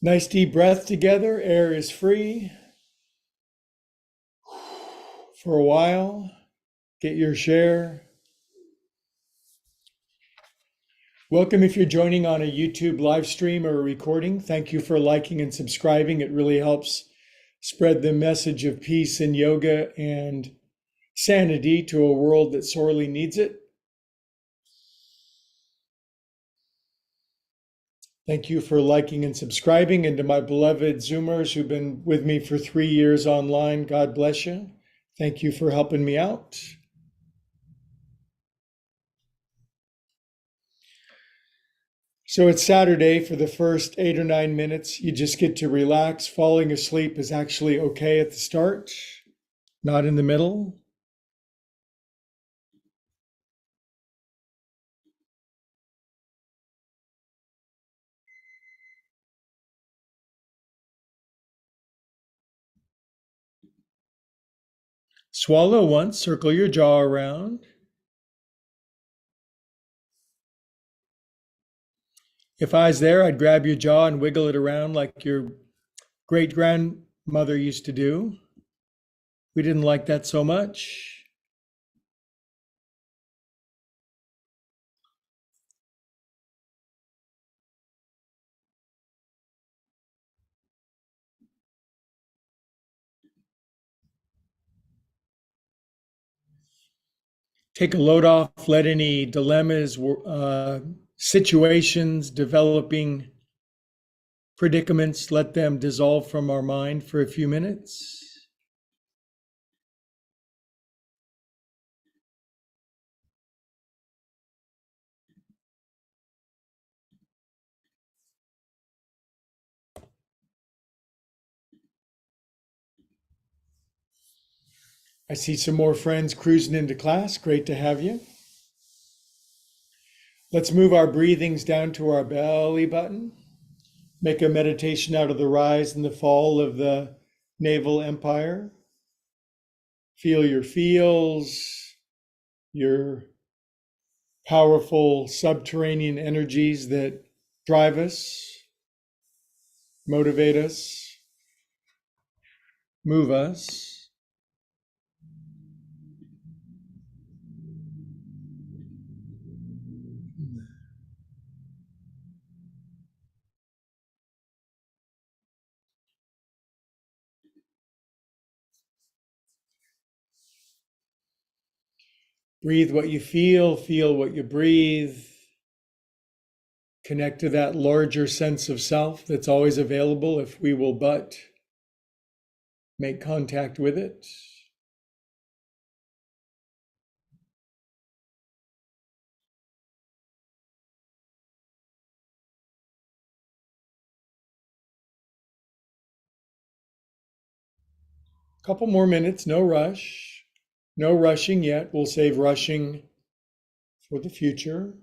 Nice deep breath together. Air is free for a while. Get your share. Welcome if you're joining on a YouTube live stream or a recording. Thank you for liking and subscribing. It really helps spread the message of peace and yoga and sanity to a world that sorely needs it. Thank you for liking and subscribing. And to my beloved Zoomers who've been with me for 3 years online, God bless you. Thank you for helping me out. So it's Saturday. For the first 8 or 9 minutes, you just get to relax. Falling asleep is actually okay at the start, not in the middle. Swallow once, circle your jaw around. If I was there, I'd grab your jaw and wiggle it around like your great grandmother used to do. We didn't like that so much. Take a load off, let any dilemmas, situations, developing predicaments, let them dissolve from our mind for a few minutes. I see some more friends cruising into class. Great to have you. Let's move our breathings down to our belly button. Make a meditation out of the rise and the fall of the naval empire. Feel your feels, your powerful subterranean energies that drive us, motivate us, move us. Breathe what you feel what you breathe. Connect to that larger sense of self that's always available if we will but make contact with it. Couple more minutes, no rush. No rushing yet. We'll save rushing for the future.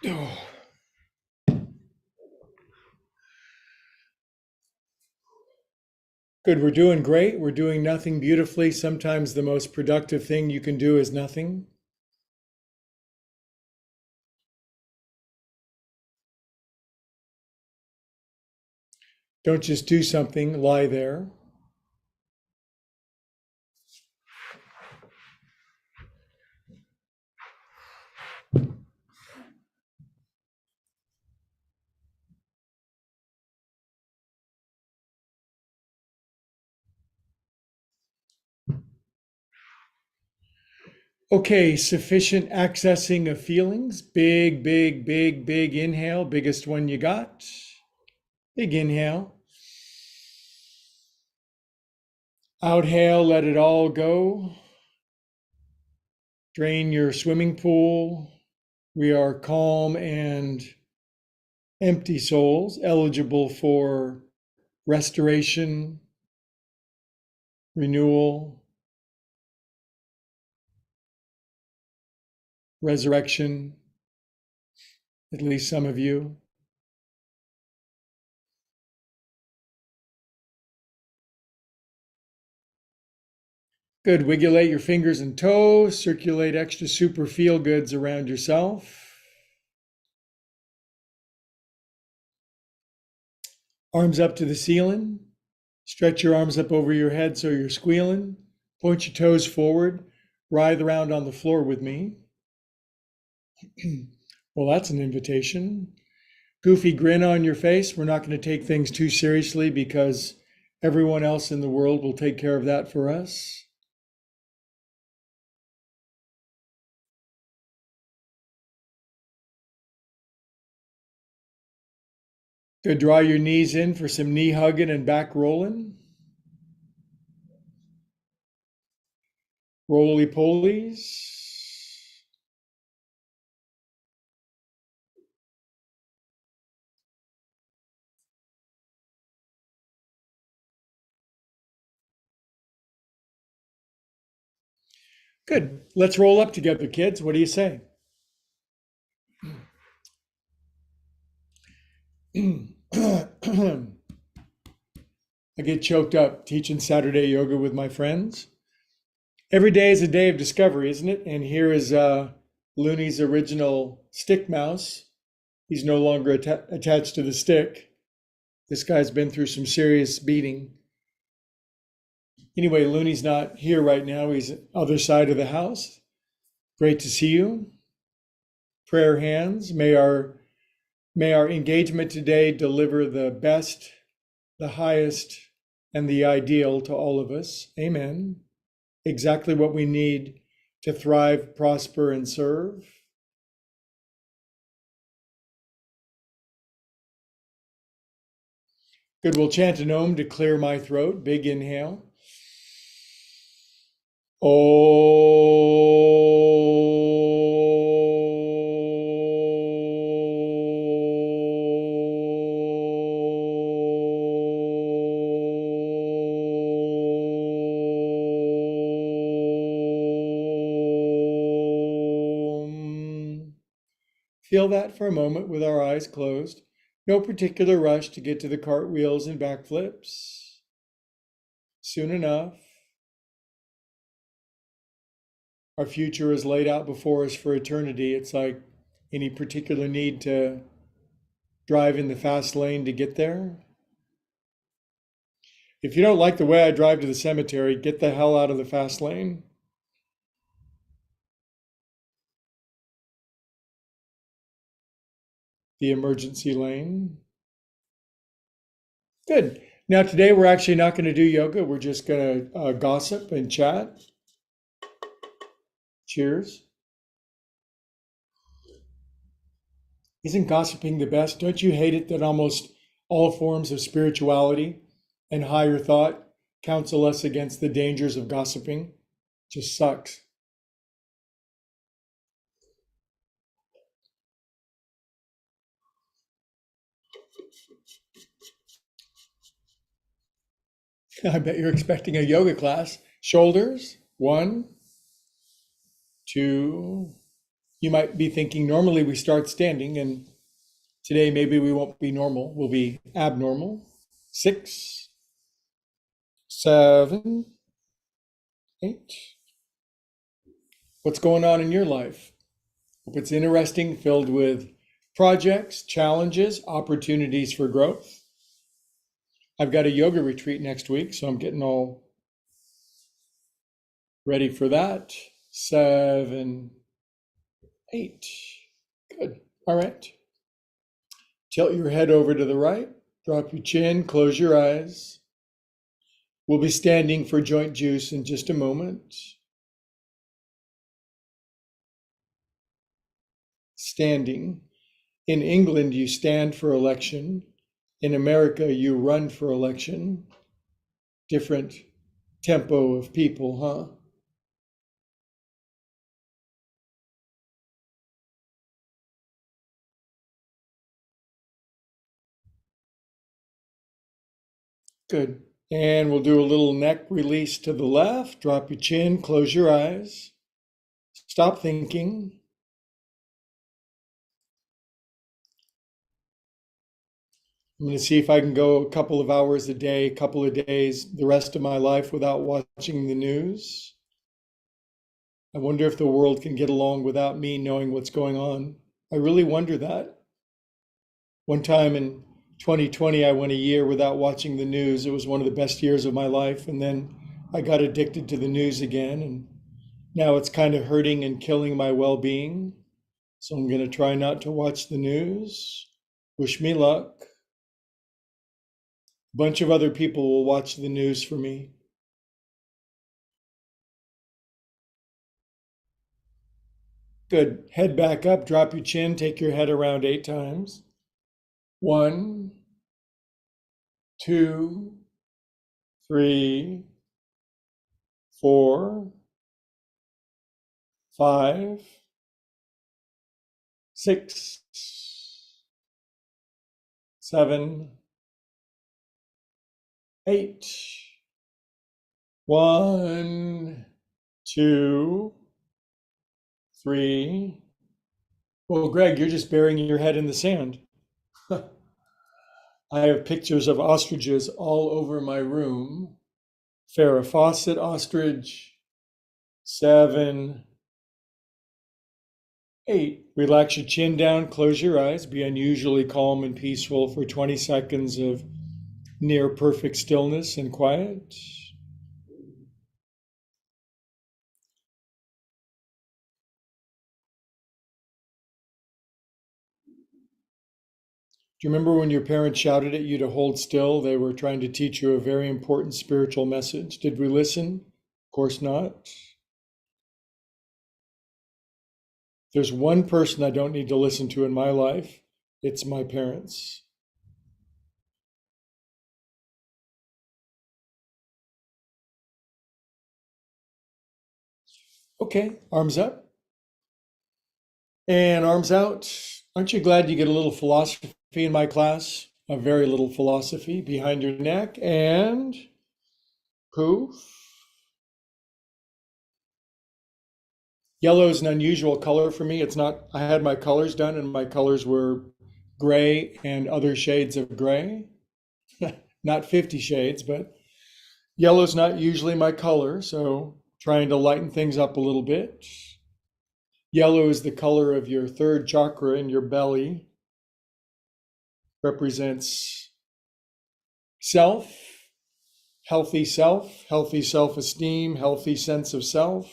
Oh. Good, we're doing great. We're doing nothing beautifully. Sometimes the most productive thing you can do is nothing. Don't just do something, lie there. Okay, sufficient accessing of feelings. Big, big, big, big inhale. Biggest one you got. Big inhale. Outhale, let it all go. Drain your swimming pool. We are calm and empty souls, eligible for restoration, renewal, resurrection, at least some of you. Good. Wigulate your fingers and toes. Circulate extra super feel goods around yourself. Arms up to the ceiling. Stretch your arms up over your head so you're squealing. Point your toes forward. Writhe around on the floor with me. Well, that's an invitation. Goofy grin on your face. We're not going to take things too seriously because everyone else in the world will take care of that for us. Good. Draw your knees in for some knee hugging and back rolling. Roly-polies. Good. Let's roll up together, kids. What do you say? I get choked up teaching Saturday yoga with my friends. Every day is a day of discovery, isn't it? And here is Looney's original stick mouse. He's no longer attached to the stick. This guy's been through some serious beating. Anyway, Looney's not here right now. He's other side of the house. Great to see you. Prayer hands. May our engagement today deliver the best, the highest, and the ideal to all of us. Amen. Exactly what we need to thrive, prosper, and serve. Good. We'll chant an Om to clear my throat. Big inhale. Feel that for a moment with our eyes closed. No particular rush to get to the cartwheels and backflips. Soon enough. Our future is laid out before us for eternity. It's like any particular need to drive in the fast lane to get there. If you don't like the way I drive to the cemetery, get the hell out of the fast lane. The emergency lane. Good. Now today we're actually not going to do yoga. We're just going to gossip and chat. Cheers. Isn't gossiping the best? Don't you hate it that almost all forms of spirituality and higher thought counsel us against the dangers of gossiping? Just sucks. I bet you're expecting a yoga class. Shoulders, 1, 2. You might be thinking normally we start standing, and today maybe we won't be normal. We'll be abnormal. 6, 7, 8. What's going on in your life? Hope it's interesting, filled with projects, challenges, opportunities for growth. I've got a yoga retreat next week, so I'm getting all ready for that. 7, 8. Good. All right. Tilt your head over to the right. Drop your chin. Close your eyes. We'll be standing for joint juice in just a moment. Standing. In England, you stand for election. In America, you run for election. Different tempo of people, huh? Good. And we'll do a little neck release to the left. Drop your chin, close your eyes. Stop thinking. I'm going to see if I can go a couple of hours a day, a couple of days, the rest of my life without watching the news. I wonder if the world can get along without me knowing what's going on. I really wonder that. One time in 2020, I went a year without watching the news. It was one of the best years of my life. And then I got addicted to the news again. And now it's kind of hurting and killing my well-being. So I'm going to try not to watch the news. Wish me luck. A bunch of other people will watch the news for me. Good. Head back up, drop your chin, take your head around 8 times. 1, 2, 3, 4, 5, 6, 7, 8. 1, 2, 3. Well, Greg, you're just burying your head in the sand. I have pictures of ostriches all over my room. Farrah Fawcett ostrich. 7, 8. Relax your chin down, close your eyes, be unusually calm and peaceful for 20 seconds of near perfect stillness and quiet. Do you remember when your parents shouted at you to hold still? They were trying to teach you a very important spiritual message. Did we listen? Of course not. There's one person I don't need to listen to in my life. It's my parents. Okay, arms up and arms out. Aren't you glad you get a little philosophy in my class? A very little philosophy behind your neck and poof. Yellow is an unusual color for me. It's not, I had my colors done and my colors were gray and other shades of gray. Not 50 shades, but yellow's not usually my color, so trying to lighten things up a little bit. Yellow is the color of your third chakra in your belly. Represents self, healthy self-esteem, healthy sense of self.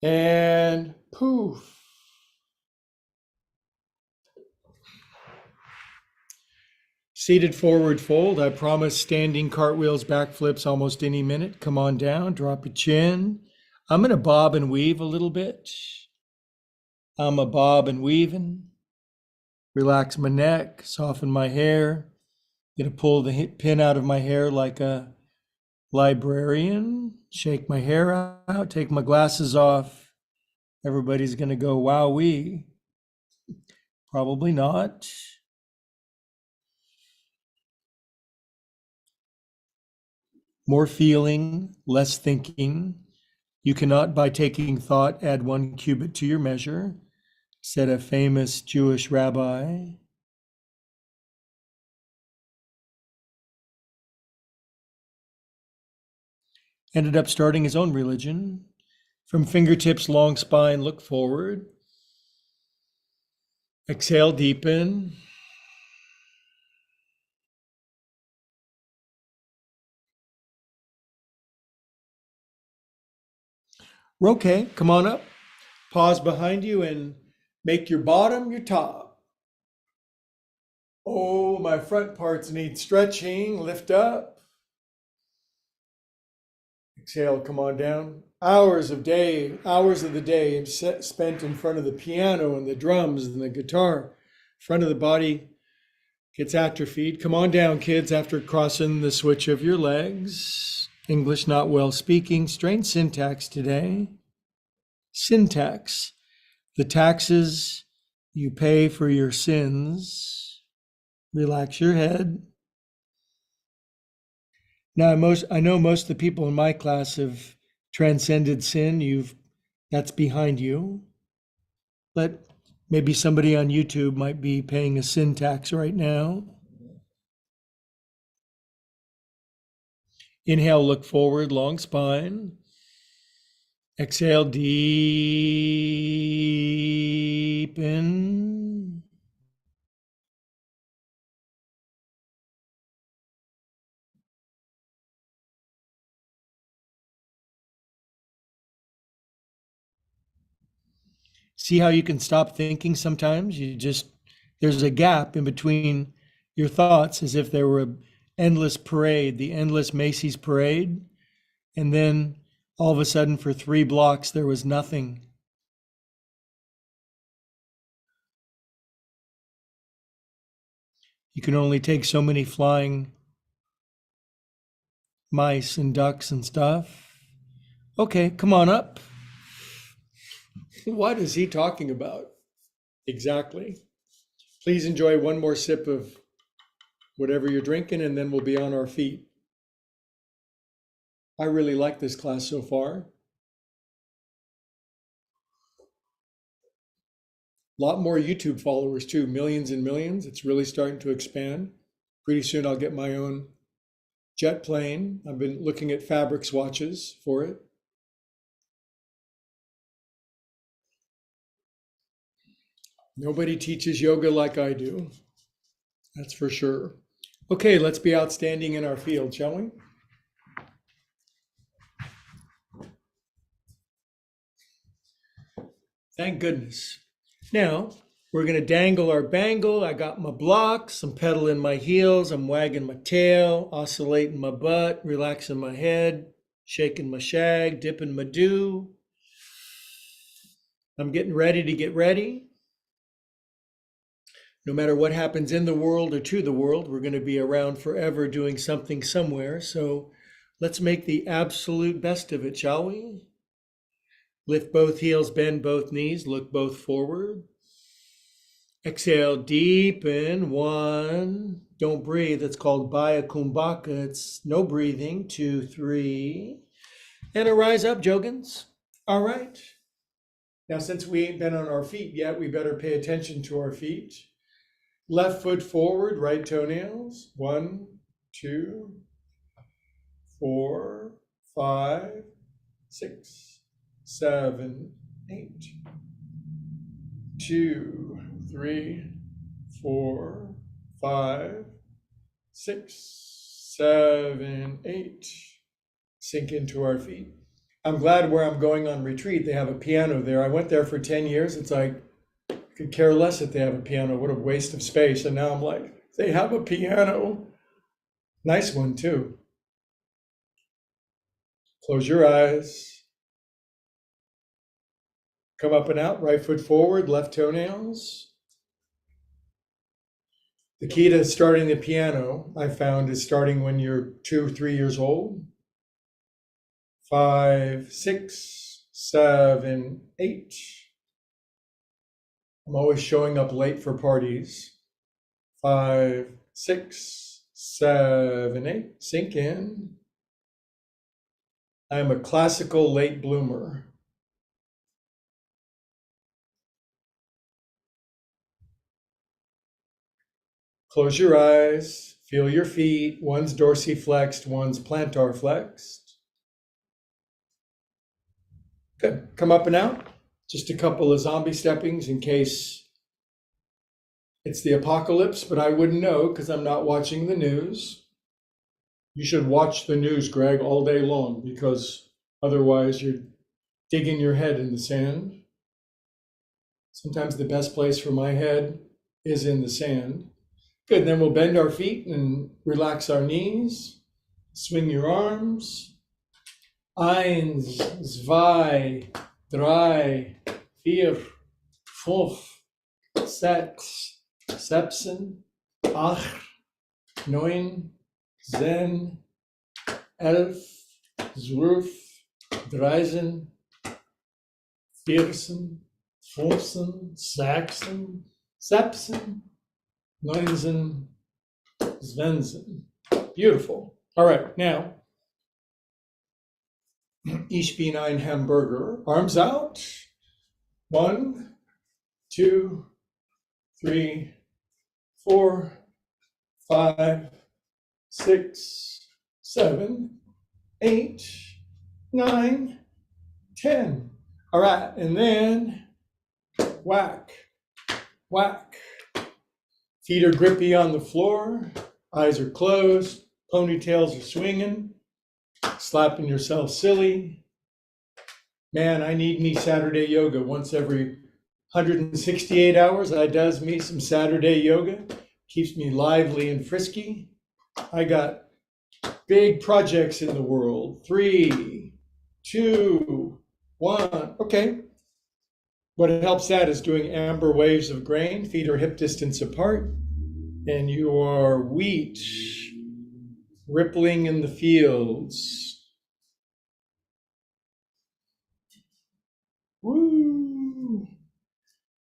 And poof. Seated forward fold. I promise standing cartwheels, backflips almost any minute. Come on down, drop your chin. I'm going to bob and weave a little bit. I'm a bob and weaving. Relax my neck, soften my hair. Gonna pull the pin out of my hair like a librarian. Shake my hair out, take my glasses off. Everybody's gonna go, wowee. Probably not. More feeling, less thinking. You cannot, by taking thought, add 1 cubit to your measure, said a famous Jewish rabbi. Ended up starting his own religion. From fingertips, long spine, look forward. Exhale, deepen. Okay, come on up. Pause behind you and make your bottom your top. Oh, my front parts need stretching. Lift up. Exhale, come on down. Hours of the day spent in front of the piano and the drums and the guitar. Front of the body gets atrophied. Come on down, kids, after crossing the switch of your legs. English not well speaking. Strange syntax today. Syntax. The taxes you pay for your sins. Relax your head. Now, I know most of the people in my class have transcended sin. That's behind you. But maybe somebody on YouTube might be paying a sin tax right now. Inhale, look forward, long spine. Exhale, deepen. See how you can stop thinking sometimes? There's a gap in between your thoughts as if there were an endless parade, the endless Macy's parade. And then all of a sudden for 3 blocks, there was nothing. You can only take so many flying mice and ducks and stuff. Okay, come on up. What is he talking about? Exactly. Please enjoy one more sip of whatever you're drinking, and then we'll be on our feet. I really like this class so far. A lot more YouTube followers too, millions and millions. It's really starting to expand. Pretty soon I'll get my own jet plane. I've been looking at fabric swatches for it. Nobody teaches yoga like I do. That's for sure. Okay, let's be outstanding in our field, shall we? Thank goodness. Now, we're going to dangle our bangle. I got my blocks. I'm pedaling my heels. I'm wagging my tail, oscillating my butt, relaxing my head, shaking my shag, dipping my dew. I'm getting ready to get ready. No matter what happens in the world or to the world, we're going to be around forever doing something somewhere. So let's make the absolute best of it, shall we? Lift both heels, bend both knees, look both forward. Exhale, deepen. 1. Don't breathe. It's called Baya Kumbhaka. It's no breathing. 2, 3. And arise up, Jogans. All right. Now, since we ain't been on our feet yet, we better pay attention to our feet. Left foot forward, right toenails. 1, 2, 4, 5, 6, 7, 8. 2, 3, 4, 5, 6, 7, 8. Sink into our feet. I'm glad where I'm going on retreat, they have a piano there. I went there for 10 years. It's like, I could care less if they have a piano. What a waste of space. And now I'm like, they have a piano. Nice one, too. Close your eyes. Come up and out, right foot forward, left toenails. The key to starting the piano, I found, is starting when you're 2 or 3 years old. 5, 6, 7, 8. I'm always showing up late for parties. 5, 6, 7, 8. Sink in. I am a classical late bloomer. Close your eyes. Feel your feet. One's dorsiflexed, one's plantar flexed. Good. Come up and out. Just a couple of zombie steppings in case it's the apocalypse, but I wouldn't know because I'm not watching the news. You should watch the news, Greg, all day long, because otherwise you're digging your head in the sand. Sometimes the best place for my head is in the sand. Good, then we'll bend our feet and relax our knees. Swing your arms. Eins, zwei, drei, vier, fünf, sechs, sieben, acht, neun, 10, 11, 12, 13, 14, 15, 16, 17, 19, 20. Beautiful. All right, now, ich bin ein Hamburger. Arms out. 1, 2, 3, 4, 5, 6, 7, 8, 9, 10. All right, and then whack, whack. Feet are grippy on the floor, eyes are closed, ponytails are swinging, slapping yourself silly. Man, I need me Saturday yoga once every 168 hours. I does me some Saturday yoga, keeps me lively and frisky. I got big projects in the world. 3, 2, 1. Okay. What helps that is doing amber waves of grain. Feet are hip distance apart. And you are wheat rippling in the fields. Woo!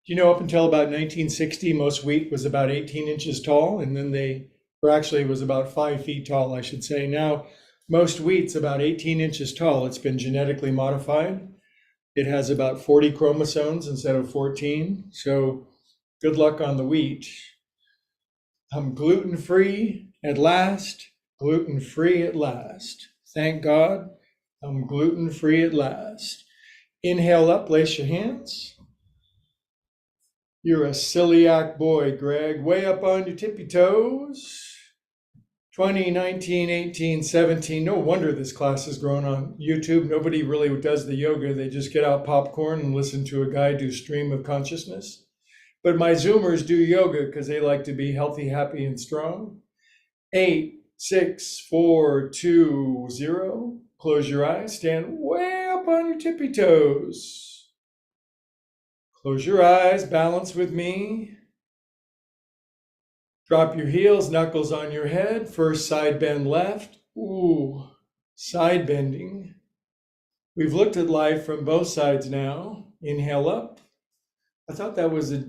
You know, up until about 1960, most wheat was about 18 inches tall, and then it was about 5 feet tall, I should say. Now, most wheat's about 18 inches tall. It's been genetically modified. It has about 40 chromosomes instead of 14. So good luck on the wheat. I'm gluten-free at last. Gluten-free at last. Thank God I'm gluten-free at last. Inhale up, place your hands. You're a celiac boy, Greg. Way up on your tippy toes. 20, 19, 18, 17. No wonder this class is growing on YouTube. Nobody really does the yoga. They just get out popcorn and listen to a guy do stream of consciousness. But my Zoomers do yoga because they like to be healthy, happy, and strong. 8, 6, 4, 2, 0. Close your eyes. Stand way up on your tippy toes. Close your eyes. Balance with me. Drop your heels, knuckles on your head. First side bend left. Ooh, side bending. We've looked at life from both sides now. Inhale up. I thought that was a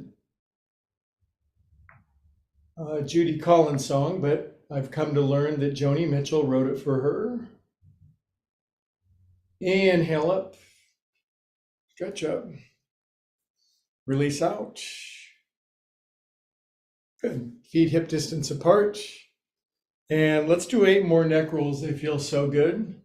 Judy Collins song, but I've come to learn that Joni Mitchell wrote it for her. Inhale up. Stretch up. Release out. Good. Feet hip distance apart. And let's do 8 more neck rolls. They feel so good.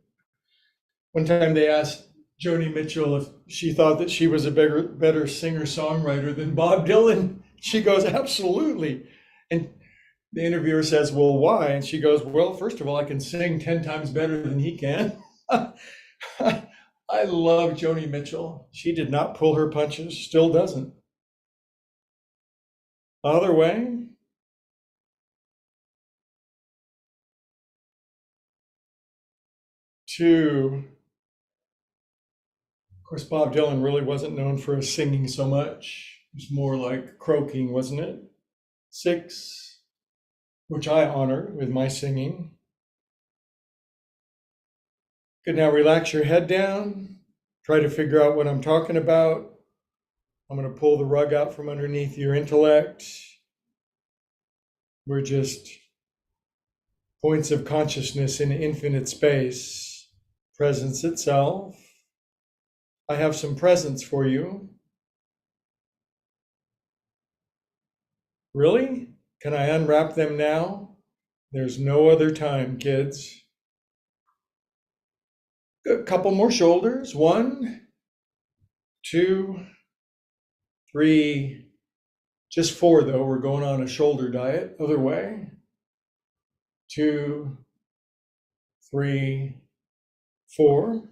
One time they asked Joni Mitchell if she thought that she was a better singer-songwriter than Bob Dylan. She goes, absolutely. And the interviewer says, well, why? And she goes, well, first of all, I can sing 10 times better than he can. I love Joni Mitchell. She did not pull her punches, still doesn't. Other way. Two. Of course, Bob Dylan really wasn't known for his singing so much. It was more like croaking, wasn't it? 6, which I honor with my singing. Good, now relax your head down. Try to figure out what I'm talking about. I'm going to pull the rug out from underneath your intellect. We're just points of consciousness in infinite space. Presence itself. I have some presents for you. Really? Can I unwrap them now? There's no other time, kids. A couple more shoulders. 1, 2, 3, just 4 though. We're going on a shoulder diet. Other way. 2, 3, 4.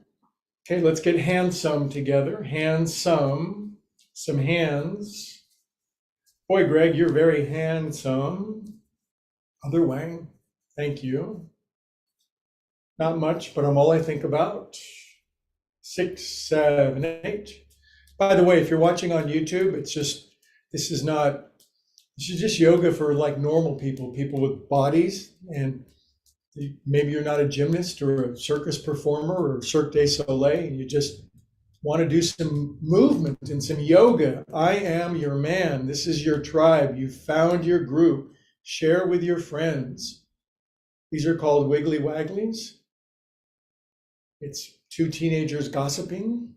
Okay, let's get handsome together. Handsome. Some hands. Boy, Greg, you're very handsome. Other way. Thank you. Not much, but I'm all I think about. 6, 7, 8. By the way, if you're watching on YouTube, this is just yoga for like normal people with bodies. And maybe you're not a gymnast or a circus performer or Cirque du Soleil, and you just want to do some movement and some yoga. I am your man. This is your tribe. You found your group. Share with your friends. These are called wiggly wagglies. It's 2 teenagers gossiping.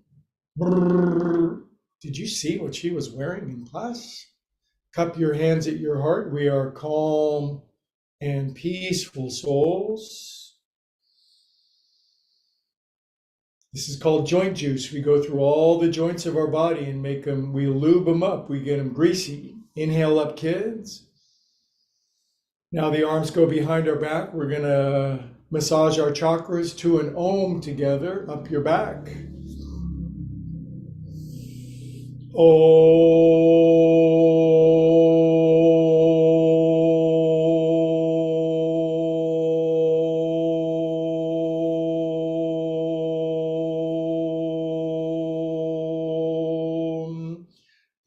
Brrr. Did you see what she was wearing in class? Cup your hands at your heart. We are calm and peaceful souls. This is called joint juice. We go through all the joints of our body and we lube them up. We get them greasy. Inhale up, kids. Now the arms go behind our back. We're going to massage our chakras to an Om together up your back. Om.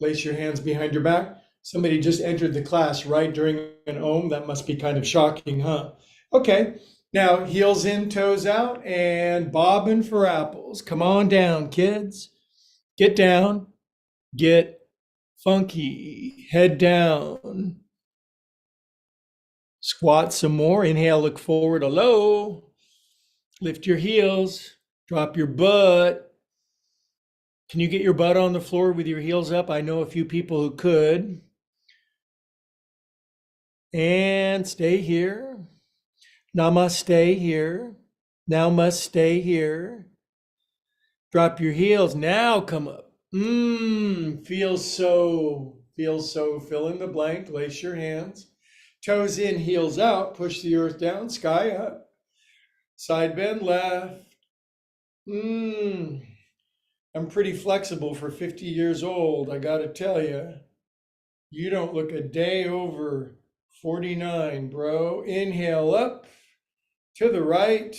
Place your hands behind your back. Somebody just entered the class right during an Om. That must be kind of shocking, huh? Okay. Now, heels in, toes out, and bobbing for apples. Come on down, kids. Get down. Get funky. Head down. Squat some more. Inhale, look forward. Hello. Lift your heels. Drop your butt. Can you get your butt on the floor with your heels up? I know a few people who could. And stay here. Namaste here. Now must stay here. Drop your heels. Now come up. Feels so. Fill in the blank. Lace your hands. Toes in, heels out. Push the earth down. Sky up. Side bend left. I'm pretty flexible for 50 years old. I got to tell you. You don't look a day over 49, bro. Inhale up. To the right.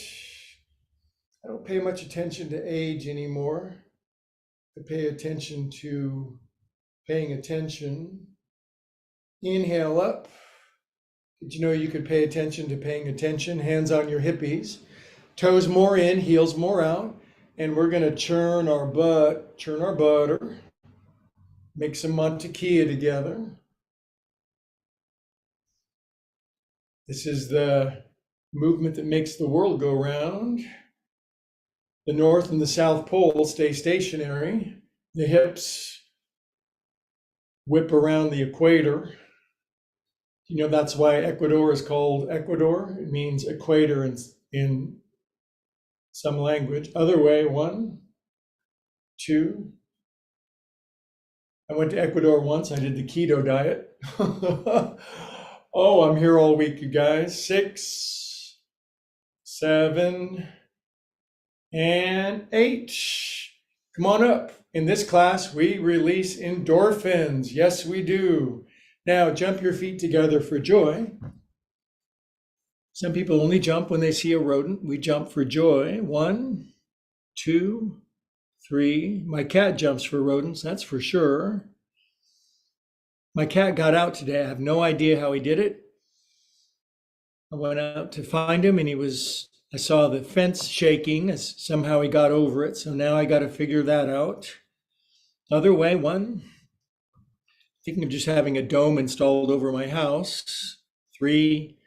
I don't pay much attention to age anymore. I pay attention to paying attention. Inhale up. Did you know you could pay attention to paying attention? Hands on your hippies. Toes more in, heels more out. And we're going to churn our butter. Make some mantequilla together. This is the movement that makes the world go round. The North and the South Pole stay stationary. The hips whip around the equator. You know, that's why Ecuador is called Ecuador. It means equator in some language. Other way, 1, 2. I went to Ecuador once. I did the keto diet. Oh, I'm here all week, you guys. 6, 7, and 8. Come on up. In this class, we release endorphins. Yes, we do. Now, jump your feet together for joy. Some people only jump when they see a rodent. We jump for joy. 1, 2, 3. My cat jumps for rodents, that's for sure. My cat got out today. I have no idea how he did it. I went out to find him and I saw the fence shaking as somehow he got over it. So now I got to figure that out. Other way, 1. Thinking of just having a dome installed over my house. 3,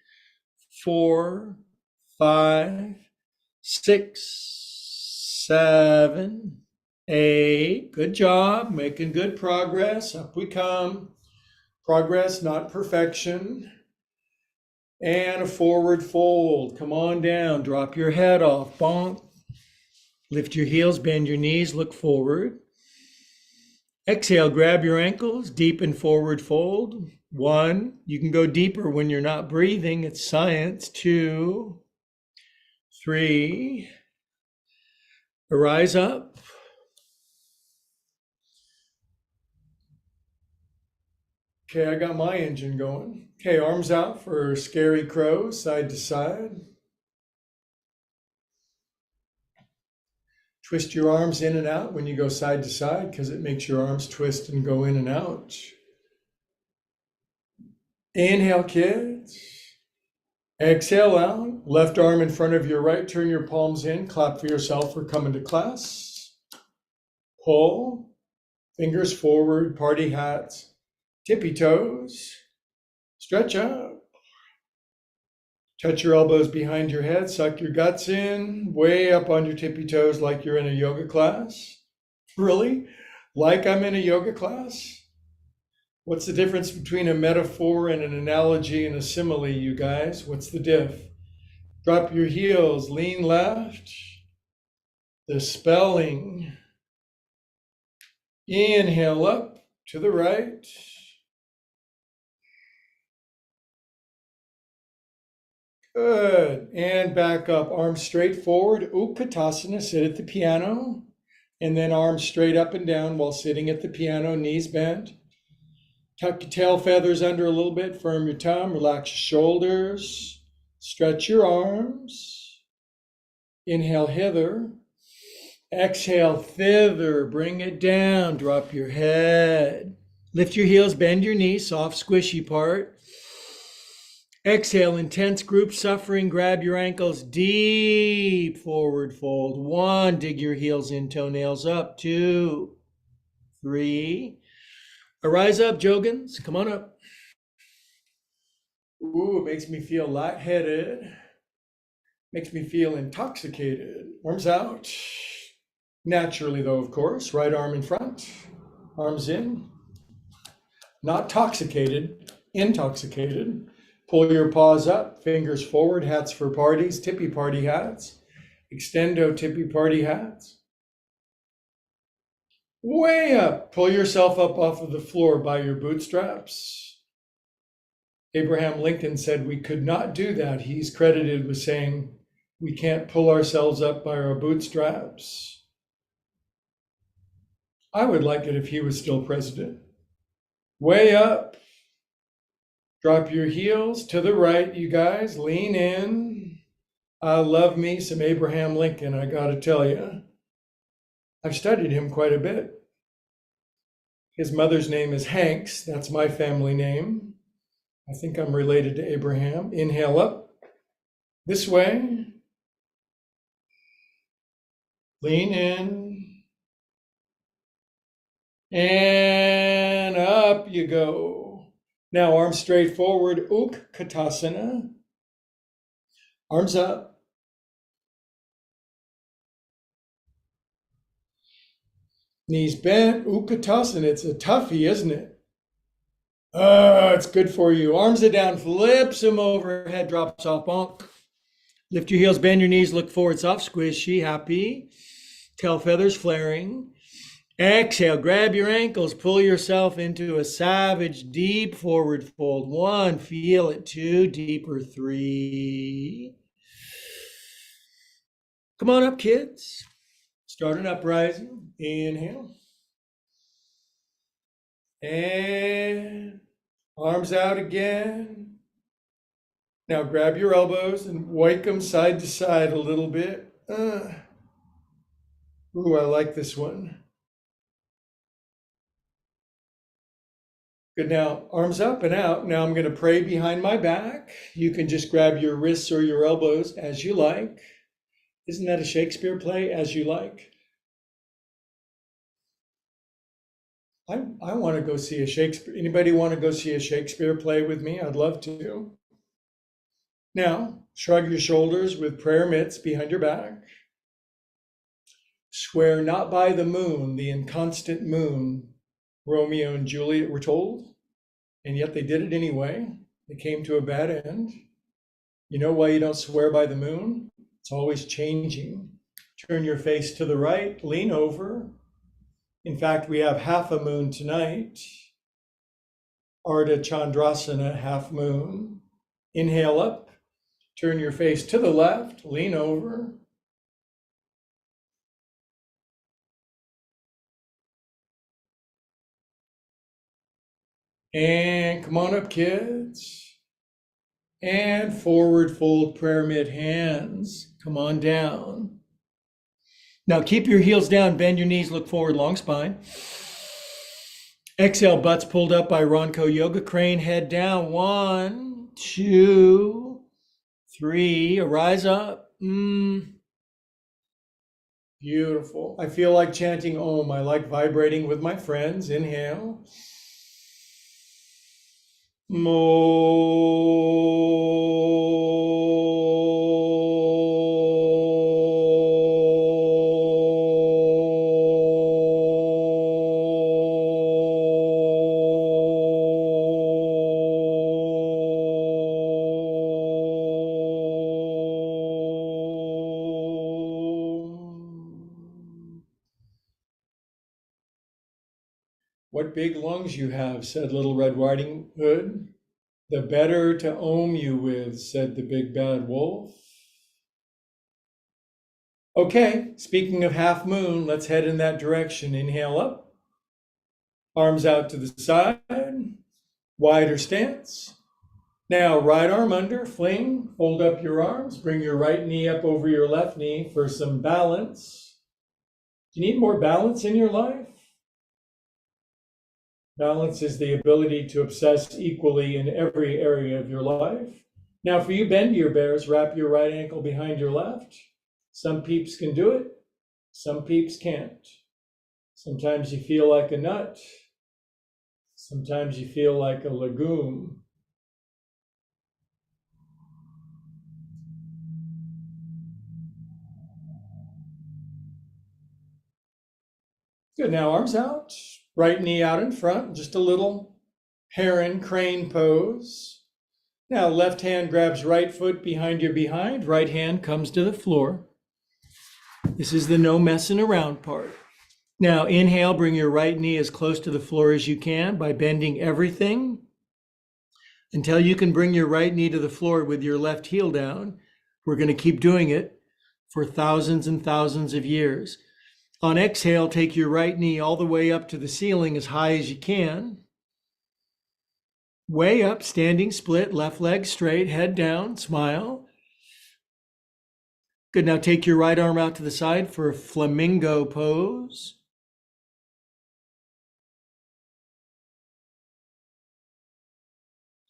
4, 5, 6, 7, 8. Good job. Making good progress. Up we come. Progress, not perfection. And a forward fold. Come on down. Drop your head off. Bonk. Lift your heels, bend your knees, look forward. Exhale, grab your ankles, deep and forward fold. 1, you can go deeper when you're not breathing. It's science. 2, 3, arise up. Okay, I got my engine going. Okay, arms out for scary crow, side to side. Twist your arms in and out when you go side to side because it makes your arms twist and go in and out. Inhale, kids. Exhale out. Left arm in front of your right. Turn your palms in. Clap for yourself for coming to class. Pull. Fingers forward. Party hats. Tippy toes. Stretch up. Touch your elbows behind your head. Suck your guts in. Way up on your tippy toes like you're in a yoga class. Really? Like I'm in a yoga class? What's the difference between a metaphor and an analogy and a simile, you guys? What's the diff? Drop your heels, lean left. The spelling. Inhale up to the right. Good. And back up. Arms straight forward. Utkatasana, sit at the piano. And then arms straight up and down while sitting at the piano, knees bent. Tuck your tail feathers under a little bit, firm your tongue, relax your shoulders, stretch your arms. Inhale hither, exhale thither, bring it down, drop your head. Lift your heels, bend your knees, soft squishy part. Exhale, intense group suffering, grab your ankles, deep forward fold. 1, dig your heels in, toenails up. 2, 3, arise up, Jogans. Come on up. Ooh, it makes me feel lightheaded. Makes me feel intoxicated. Arms out. Naturally, though, of course. Right arm in front. Arms in. Not toxicated, intoxicated. Pull your paws up. Fingers forward. Hats for parties. Tippy party hats. Extendo tippy party hats. Way up. Pull yourself up off of the floor by your bootstraps. Abraham Lincoln said we could not do that. He's credited with saying we can't pull ourselves up by our bootstraps. I would like it if he was still president. Way up. Drop your heels to the right, you guys. Lean in. I love me some Abraham Lincoln, I gotta tell you. I've studied him quite a bit. His mother's name is Hanks. That's my family name. I think I'm related to Abraham. Inhale up. This way. Lean in. And up you go. Now arms straight forward. Utkatasana. Arms up. Knees bent, Utkatasana. It's a toughie, isn't it? It's good for you. Arms are down, flips them over, head drops off, bonk. Lift your heels, bend your knees, look forward, soft squishy, happy. Tail feathers flaring. Exhale, grab your ankles, pull yourself into a savage, deep forward fold. 1, feel it. 2, deeper. 3. Come on up, kids. Start an uprising. Inhale. And arms out again. Now grab your elbows and wake them side to side a little bit. Ooh, I like this one. Good, now arms up and out. Now I'm going to pray behind my back. You can just grab your wrists or your elbows as you like. Isn't that a Shakespeare play, As You Like? I want to go see a Shakespeare. Anybody want to go see a Shakespeare play with me? I'd love to. Now, shrug your shoulders with prayer mitts behind your back. Swear not by the moon, the inconstant moon, Romeo and Juliet were told, and yet they did it anyway. They came to a bad end. You know why you don't swear by the moon? It's always changing. Turn your face to the right, lean over. In fact, we have half a moon tonight. Ardha Chandrasana, half moon. Inhale up, turn your face to the left, lean over. And come on up, kids. And forward fold pyramid hands. Come on down. Now keep your heels down, bend your knees, look forward, long spine. Exhale, butts pulled up by Ronco Yoga. Crane, head down. 1, 2, 3. Rise up. Beautiful. I feel like chanting Om. I like vibrating with my friends. Inhale. What big lungs you have, said Little Red Riding Hood. The better to Om you with, said the big bad wolf. Okay, speaking of half moon, let's head in that direction. Inhale up, arms out to the side, wider stance. Now, right arm under, fling, fold up your arms, bring your right knee up over your left knee for some balance. Do you need more balance in your life? Balance is the ability to obsess equally in every area of your life. Now, for you bend your bears, wrap your right ankle behind your left. Some peeps can do it, some peeps can't. Sometimes you feel like a nut, sometimes you feel like a legume. Good, now arms out, right knee out in front, just a little heron crane pose. Now left hand grabs right foot behind your behind, right hand comes to the floor. This is the no messing around part. Now inhale, bring your right knee as close to the floor as you can by bending everything until you can bring your right knee to the floor with your left heel down. We're going to keep doing it for thousands and thousands of years. On exhale, take your right knee all the way up to the ceiling as high as you can. Way up, standing split, left leg straight, head down, smile. Good, now take your right arm out to the side for a flamingo pose.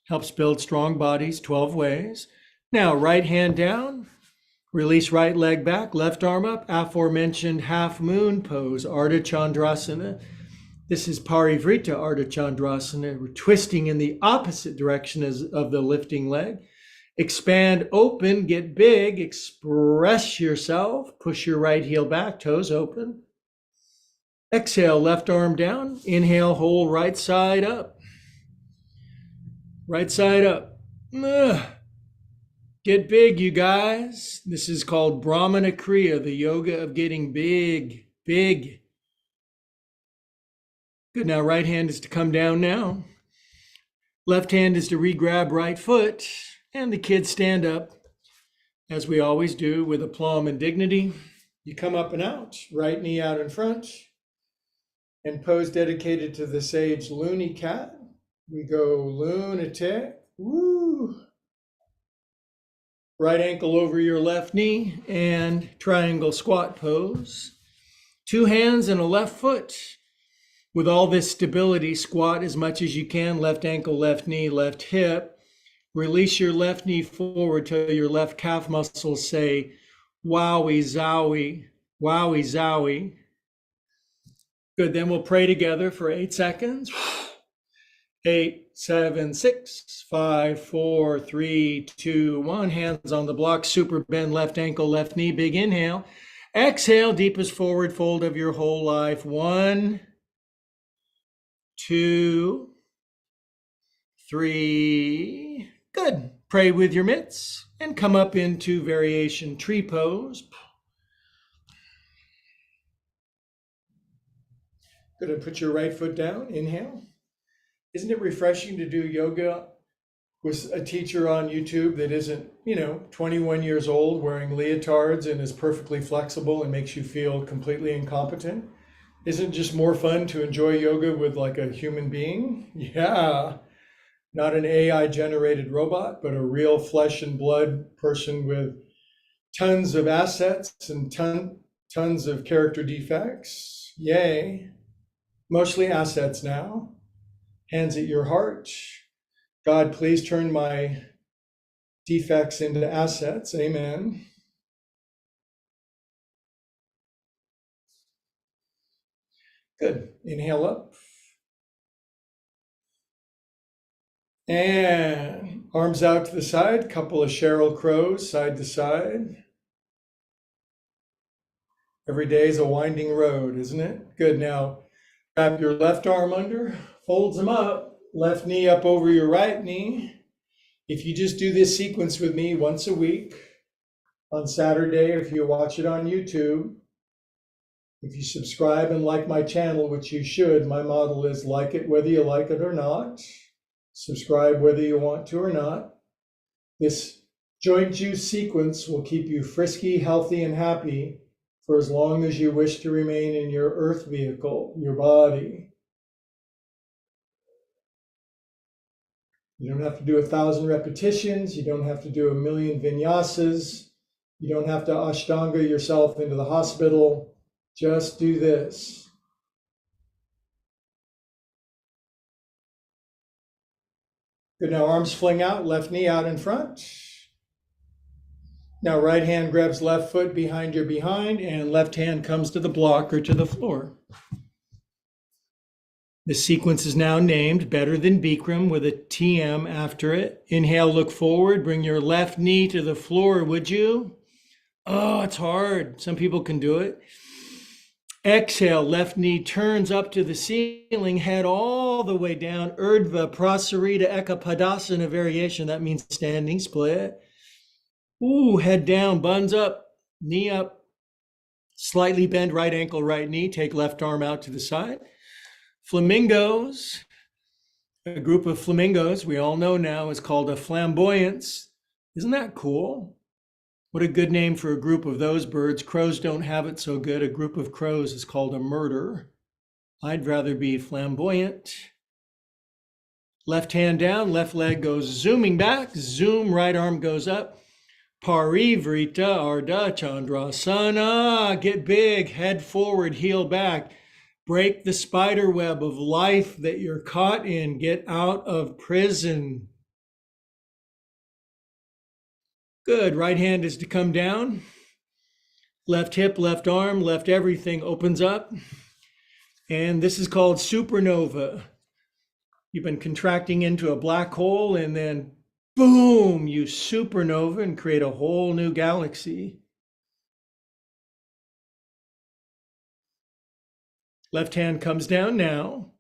Helps build strong bodies 12 ways. Now, right hand down, release right leg back, left arm up, aforementioned half moon pose, Ardha Chandrasana. This is Parivrita Ardha Chandrasana. We're twisting in the opposite direction of the lifting leg. Expand, open, get big, express yourself, push your right heel back, toes open. Exhale, left arm down. Inhale, whole right side up. Right side up. Get big, you guys. This is called Brahmana Kriya, the yoga of getting big, big. Good, now right hand is to come down now. Left hand is to re-grab right foot. And the kids stand up, as we always do, with aplomb and dignity. You come up and out, right knee out in front, and pose dedicated to the sage loony cat. We go lunatic, woo. Right ankle over your left knee and triangle squat pose. 2 hands and a left foot. With all this stability, squat as much as you can, left ankle, left knee, left hip. Release your left knee forward till your left calf muscles say, wowie, zowie, wowie, zowie. Good, then we'll pray together for 8 seconds. 8, 7, 6, 5, 4, 3, 2, 1. Hands on the block, super bend, left ankle, left knee, big inhale. Exhale, deepest forward fold of your whole life. 1, 2, 3. Good. Pray with your mitts and come up into variation tree pose. Good. And put your right foot down. Inhale. Isn't it refreshing to do yoga with a teacher on YouTube that isn't, 21 years old wearing leotards and is perfectly flexible and makes you feel completely incompetent? Isn't it just more fun to enjoy yoga with like a human being? Yeah. Not an AI generated robot, but a real flesh and blood person with tons of assets and tons of character defects. Yay. Mostly assets now. Hands at your heart. God, please turn my defects into assets. Amen. Good. Inhale up. And arms out to the side. Couple of Sheryl Crows side to side. Every day is a winding road, isn't it? Good. Now, wrap your left arm under, folds them up, left knee up over your right knee. If you just do this sequence with me once a week, on Saturday, if you watch it on YouTube, if you subscribe and like my channel, which you should, my model is like it whether you like it or not. Subscribe whether you want to or not. This joint juice sequence will keep you frisky, healthy, and happy for as long as you wish to remain in your earth vehicle, your body. You don't have to do 1,000 repetitions. You don't have to do 1,000,000 vinyasas. You don't have to Ashtanga yourself into the hospital. Just do this. Good. Now arms fling out, left knee out in front. Now right hand grabs left foot behind your behind, and left hand comes to the block or to the floor. The sequence is now named Better Than Bikram with a TM after it. Inhale, look forward, bring your left knee to the floor, would you? Oh, it's hard. Some people can do it. Exhale, left knee turns up to the ceiling, head all the way down. Urdhva Prasarita Ekapadasana variation. That means standing split. Ooh, head down, buns up, knee up. Slightly bend right ankle, right knee. Take left arm out to the side. Flamingos. A group of flamingos we all know now is called a flamboyance. Isn't that cool? What a good name for a group of those birds. Crows don't have it so good. A group of crows is called a murder. I'd rather be flamboyant. Left hand down, left leg goes zooming back. Zoom, right arm goes up. Parivrita Ardha Chandrasana. Get big, head forward, heel back. Break the spider web of life that you're caught in. Get out of prison. Good. Right hand is to come down. Left hip, left arm, left everything opens up. And this is called supernova. You've been contracting into a black hole, and then boom, you supernova and create a whole new galaxy. Left hand comes down now.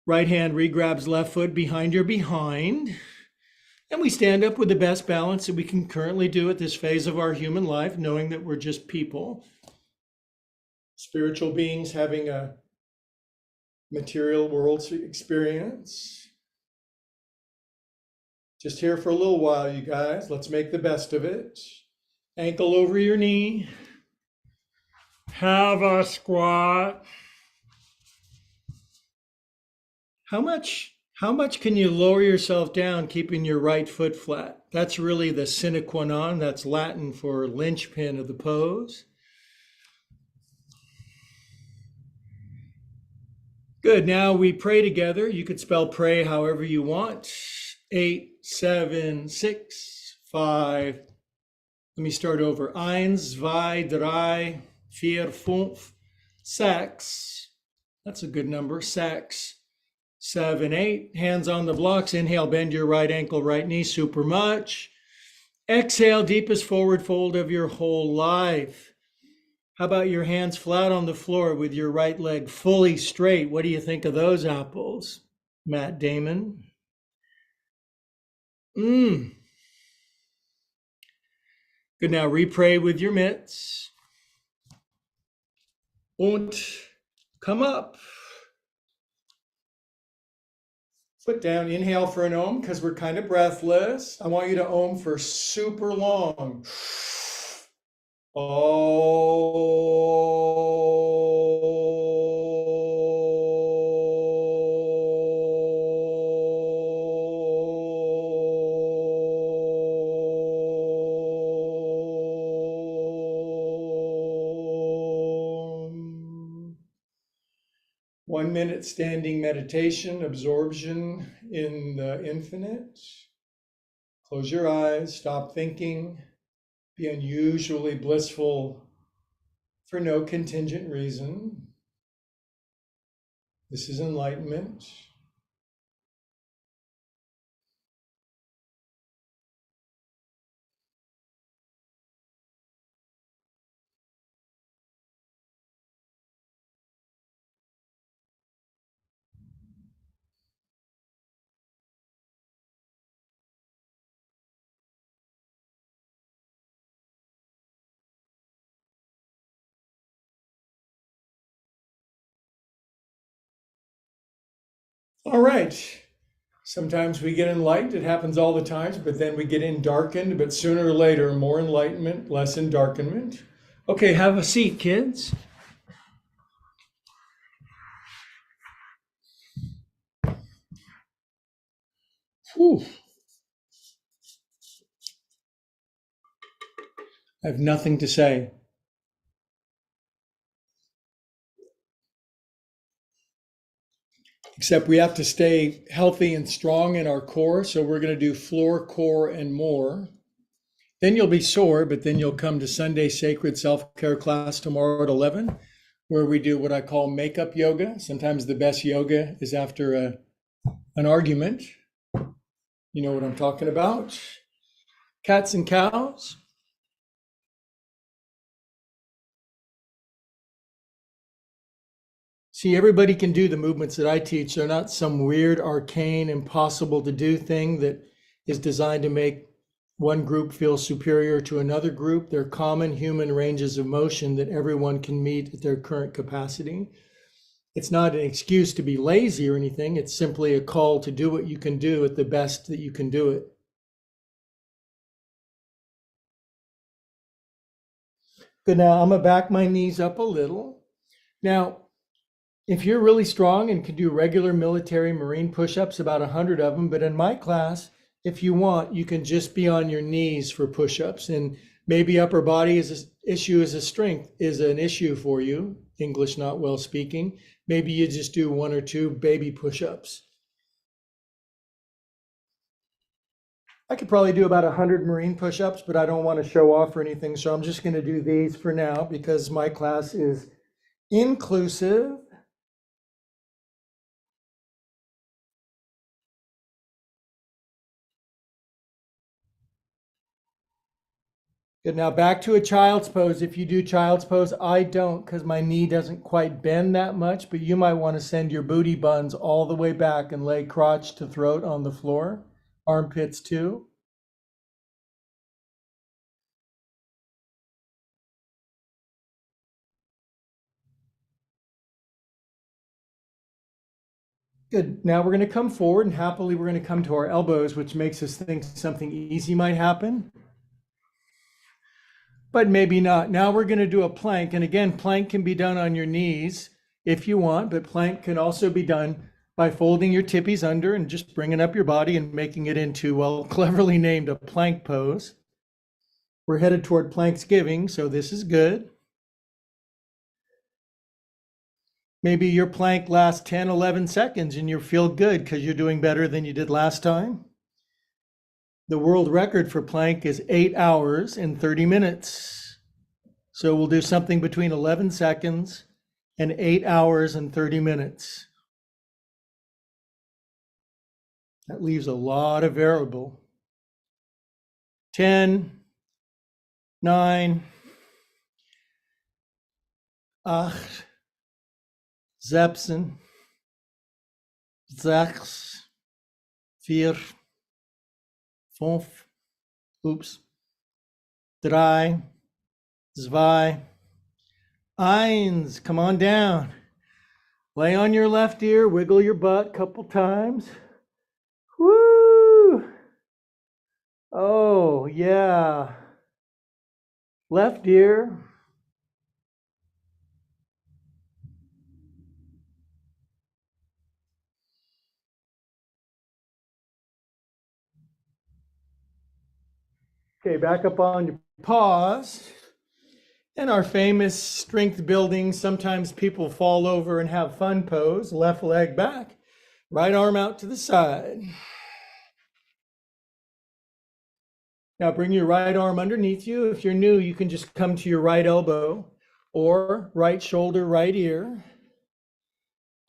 Right hand regrabs left foot behind your behind. And we stand up with the best balance that we can currently do at this phase of our human life, knowing that we're just people, spiritual beings having a material world experience. Just here for a little while, you guys. Let's make the best of it. Ankle over your knee. Have a squat. How much can you lower yourself down keeping your right foot flat? That's really the sine qua non. That's Latin for linchpin of the pose. Good. Now we pray together. You could spell pray however you want. 8, 7, 6, 5. Let me start over. 1, 2, 3, 4, 5, 6. That's a good number. 6, 7, 8. Hands on the blocks. Inhale, bend your right ankle, right knee super much. Exhale, deepest forward fold of your whole life. How about your hands flat on the floor with your right leg fully straight? What do you think of those apples, Matt Damon? Good. Now repray with your mitts. Und come up. Foot down. Inhale for an Om because we're kind of breathless. I want you to Om for super long. Om. 1 minute standing meditation, absorption in the infinite. Close your eyes, stop thinking, be unusually blissful for no contingent reason. This is enlightenment. All right. Sometimes we get enlightened, it happens all the times, but then we get darkened, but sooner or later, more enlightenment, less endarkenment. Okay, have a seat, kids. Whew. I have nothing to say. Except we have to stay healthy and strong in our core. So we're going to do floor, core, and more. Then you'll be sore, but then you'll come to Sunday Sacred Self-Care class tomorrow at 11, where we do what I call makeup yoga. Sometimes the best yoga is after an argument. You know what I'm talking about. Cats and cows. See, everybody can do the movements that I teach. They're not some weird, arcane, impossible to do thing that is designed to make one group feel superior to another group. They're common human ranges of motion that everyone can meet at their current capacity. It's not an excuse to be lazy or anything. It's simply a call to do what you can do at the best that you can do it. Good. Now I'm gonna back my knees up a little. Now, if you're really strong and can do regular military Marine push-ups, about 100 of them, but in my class, if you want, you can just be on your knees for push-ups, and maybe upper body is an issue as a strength is an issue for you, English not well speaking. Maybe you just do 1 or 2 baby push-ups. I could probably do about 100 Marine push-ups, but I don't want to show off or anything, so I'm just going to do these for now because my class is inclusive. Good. Now back to a child's pose. If you do child's pose, I don't because my knee doesn't quite bend that much, but you might want to send your booty buns all the way back and lay crotch to throat on the floor, armpits too. Good. Now we're going to come forward and happily we're going to come to our elbows, which makes us think something easy might happen. But maybe not. Now we're going to do a plank. And again, plank can be done on your knees if you want, but plank can also be done by folding your tippies under and just bringing up your body and making it into, well, cleverly named a plank pose. We're headed toward Planksgiving, so this is good. Maybe your plank lasts 10, 11 seconds and you feel good because you're doing better than you did last time. The world record for plank is 8 hours and 30 minutes. So we'll do something between 11 seconds and 8 hours and 30 minutes. That leaves a lot of variable. 10, 9, 8, 7, 6, 4, 5, 3, 2, 1. Come on down. Lay on your left ear, wiggle your butt a couple times. Oh, yeah. Left ear. Okay, back up on your paws. And our famous strength building, sometimes people fall over and have fun pose. Left leg back, right arm out to the side. Now bring your right arm underneath you. If you're new, you can just come to your right elbow or right shoulder, right ear.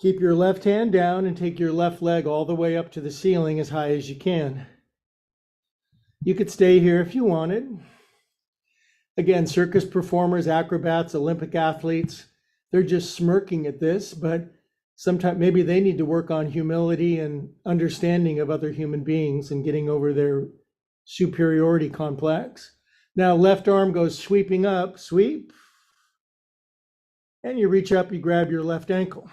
Keep your left hand down and take your left leg all the way up to the ceiling as high as you can. You could stay here if you wanted. Again, circus performers, acrobats, Olympic athletes, they're just smirking at this, but sometimes maybe they need to work on humility and understanding of other human beings and getting over their superiority complex. Now, left arm goes sweeping up, sweep, and you reach up, you grab your left ankle.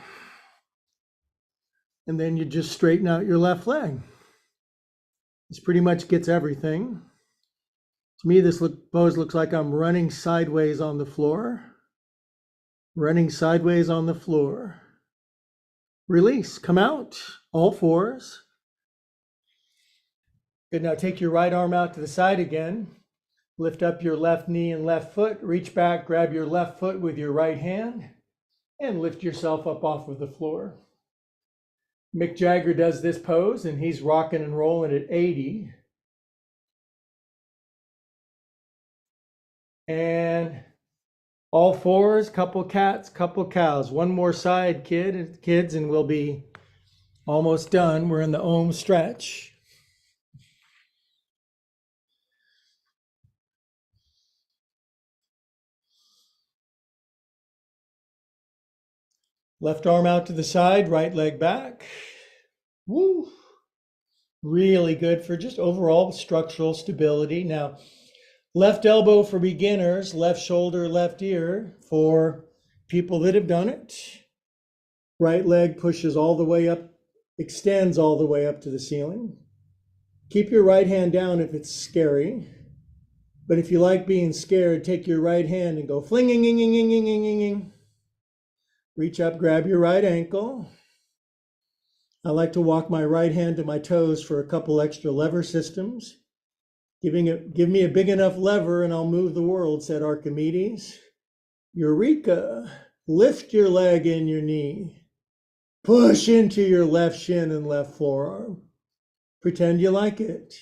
And then you just straighten out your left leg. This pretty much gets everything. To me, this pose looks like I'm running sideways on the floor. Running sideways on the floor. Release, come out, all fours. Good, now take your right arm out to the side again. Lift up your left knee and left foot, reach back, grab your left foot with your right hand, and lift yourself up off of the floor. Mick Jagger does this pose, and he's rocking and rolling at 80. And all fours, couple cats, couple cows. One more side, kids, and we'll be almost done. We're in the Om stretch. Left arm out to the side, right leg back. Woo! Really good for just overall structural stability. Now, left elbow for beginners, left shoulder, left ear for people that have done it. Right leg pushes all the way up, extends all the way up to the ceiling. Keep your right hand down if it's scary. But if you like being scared, take your right hand and go flinging. Reach up, grab your right ankle. I like to walk my right hand to my toes for a couple extra lever systems. Give me a big enough lever and I'll move the world, said Archimedes. Eureka! Lift your leg and your knee. Push into your left shin and left forearm. Pretend you like it.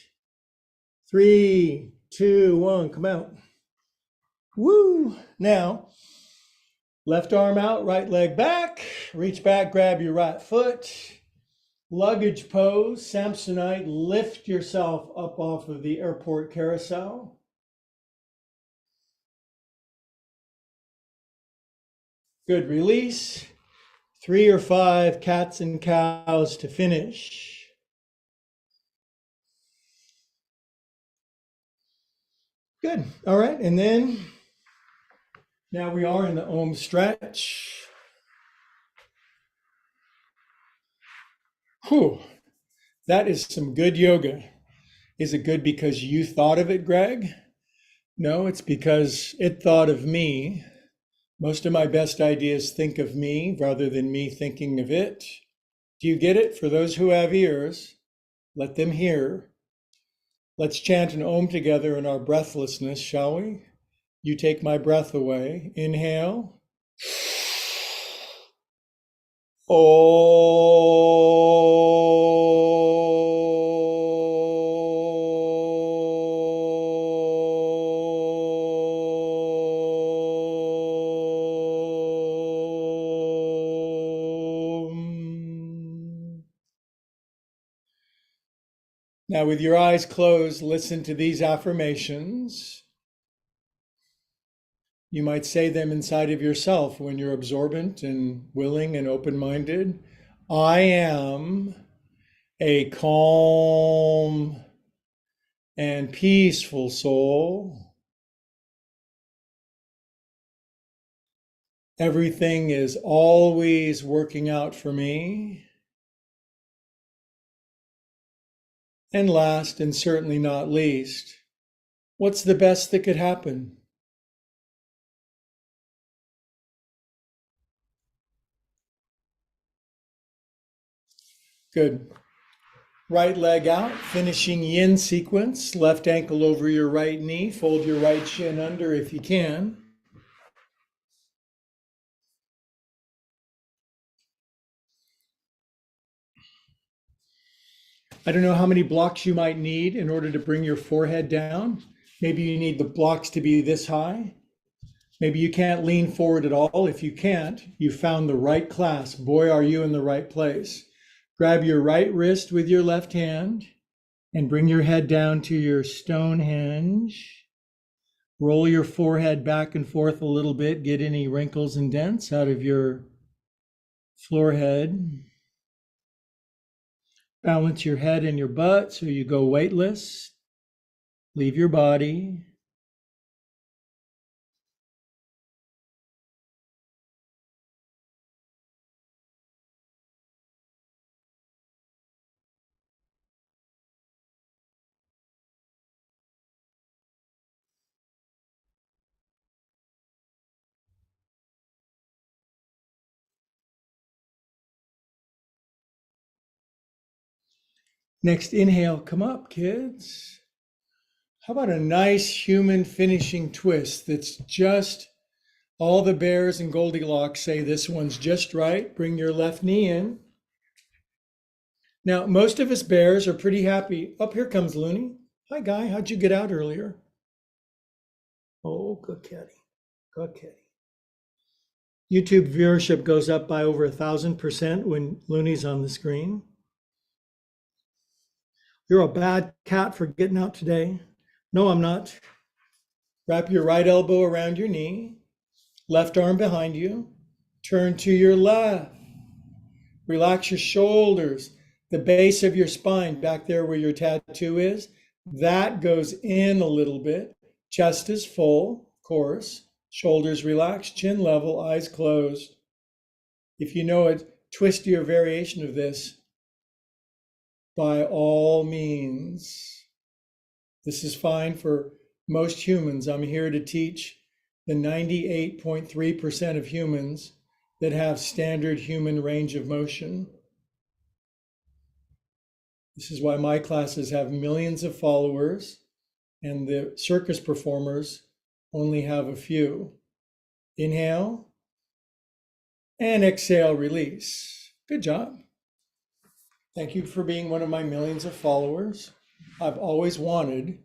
3, 2, 1, come out. Woo! Now, left arm out, right leg back. Reach back, grab your right foot. Luggage pose, Samsonite, lift yourself up off of the airport carousel. Good, release. 3 or 5 cats and cows to finish. Good, all right, and then now we are in the Om stretch. Whew, that is some good yoga. Is it good because you thought of it, Greg? No, it's because it thought of me. Most of my best ideas think of me rather than me thinking of it. Do you get it? For those who have ears, let them hear. Let's chant an Om together in our breathlessness, shall we? You take my breath away. Inhale. Now, with your eyes closed, listen to these affirmations. You might say them inside of yourself when you're absorbent and willing and open-minded. I am a calm and peaceful soul. Everything is always working out for me. And last, and certainly not least, what's the best that could happen? Good. Right leg out, finishing yin sequence. Left ankle over your right knee. Fold your right shin under if you can. I don't know how many blocks you might need in order to bring your forehead down. Maybe you need the blocks to be this high. Maybe you can't lean forward at all. If you can't, you found the right class. Boy, are you in the right place. Grab your right wrist with your left hand and bring your head down to your Stonehenge. Roll your forehead back and forth a little bit. Get any wrinkles and dents out of your forehead. Balance your head and your butt so you go weightless. Leave your body. Next inhale, come up, kids. How about a nice human finishing twist that's just all the bears and Goldilocks say this one's just right. Bring your left knee in. Now, most of us bears are pretty happy. Up here comes Looney. Hi, Guy. How'd you get out earlier? Oh, good kitty. Good kitty. YouTube viewership goes up by over 1,000% when Looney's on the screen. You're a bad cat for getting out today. No, I'm not. Wrap your right elbow around your knee, left arm behind you. Turn to your left. Relax your shoulders, the base of your spine, back there where your tattoo is. That goes in a little bit. Chest is full, of course. Shoulders relaxed, chin level, eyes closed. If you know it, twist your variation of this by all means. This is fine for most humans. I'm here to teach the 98.3% of humans that have standard human range of motion. This is why my classes have millions of followers and the circus performers only have a few. Inhale and exhale, release. Good job. Thank you for being one of my millions of followers. I've always wanted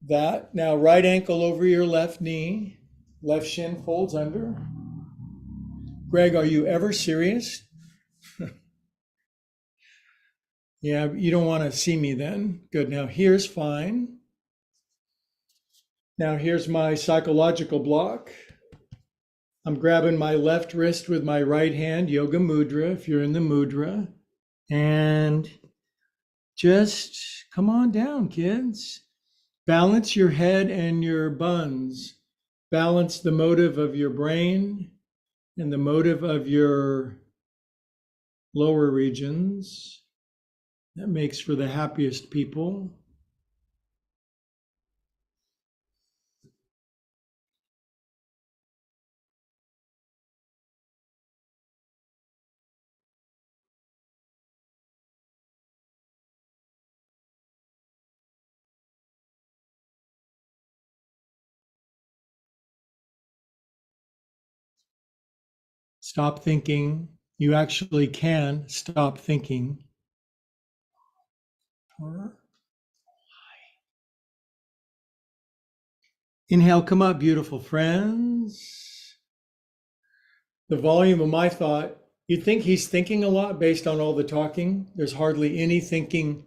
that. Now, right ankle over your left knee, left shin folds under. Greg, are you ever serious? Yeah, you don't want to see me then. Good. Now, here's fine. Now, here's my psychological block. I'm grabbing my left wrist with my right hand, yoga mudra, if you're in the mudra. And just come on down, kids. Balance your head and your buns. Balance the motive of your brain and the motive of your lower regions. That makes for the happiest people. Stop thinking. You actually can stop thinking. Inhale, come up, beautiful friends. The volume of my thought, you'd think he's thinking a lot based on all the talking. There's hardly any thinking,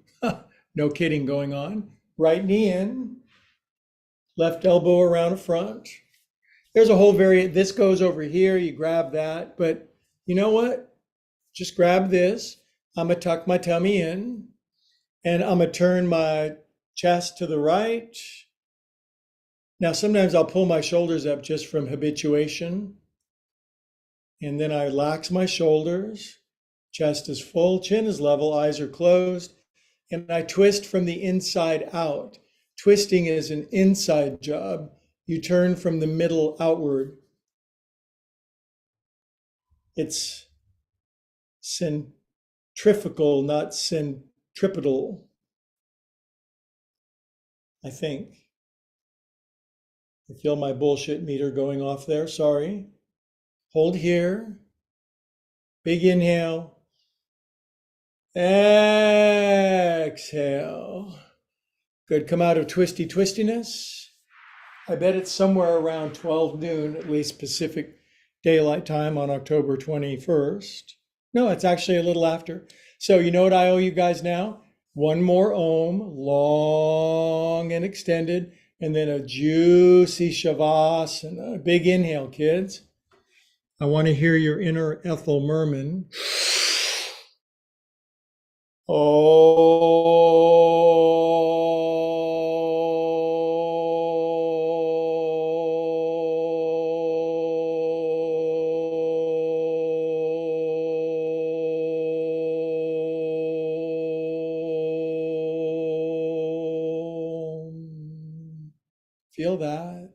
no kidding, going on. Right knee in, left elbow around the front. There's a whole variant. This goes over here, you grab that, but you know what? Just grab this. I'm gonna tuck my tummy in and I'm gonna turn my chest to the right. Now, sometimes I'll pull my shoulders up just from habituation. And then I relax my shoulders. Chest is full, chin is level, eyes are closed. and I twist from the inside out. Twisting is an inside job. You turn from the middle outward. It's centrifugal, not centripetal, I think. I feel my bullshit meter going off there. Sorry. Hold here. Big inhale. Exhale. Good. Come out of twisty twistiness. I bet it's somewhere around 12 noon, at least Pacific Daylight Time on October 21st. No, it's actually a little after. So you know what I owe you guys now? One more Om, long and extended, and then a juicy Shavasana. Big inhale, kids. I want to hear your inner Ethel Merman. Feel that.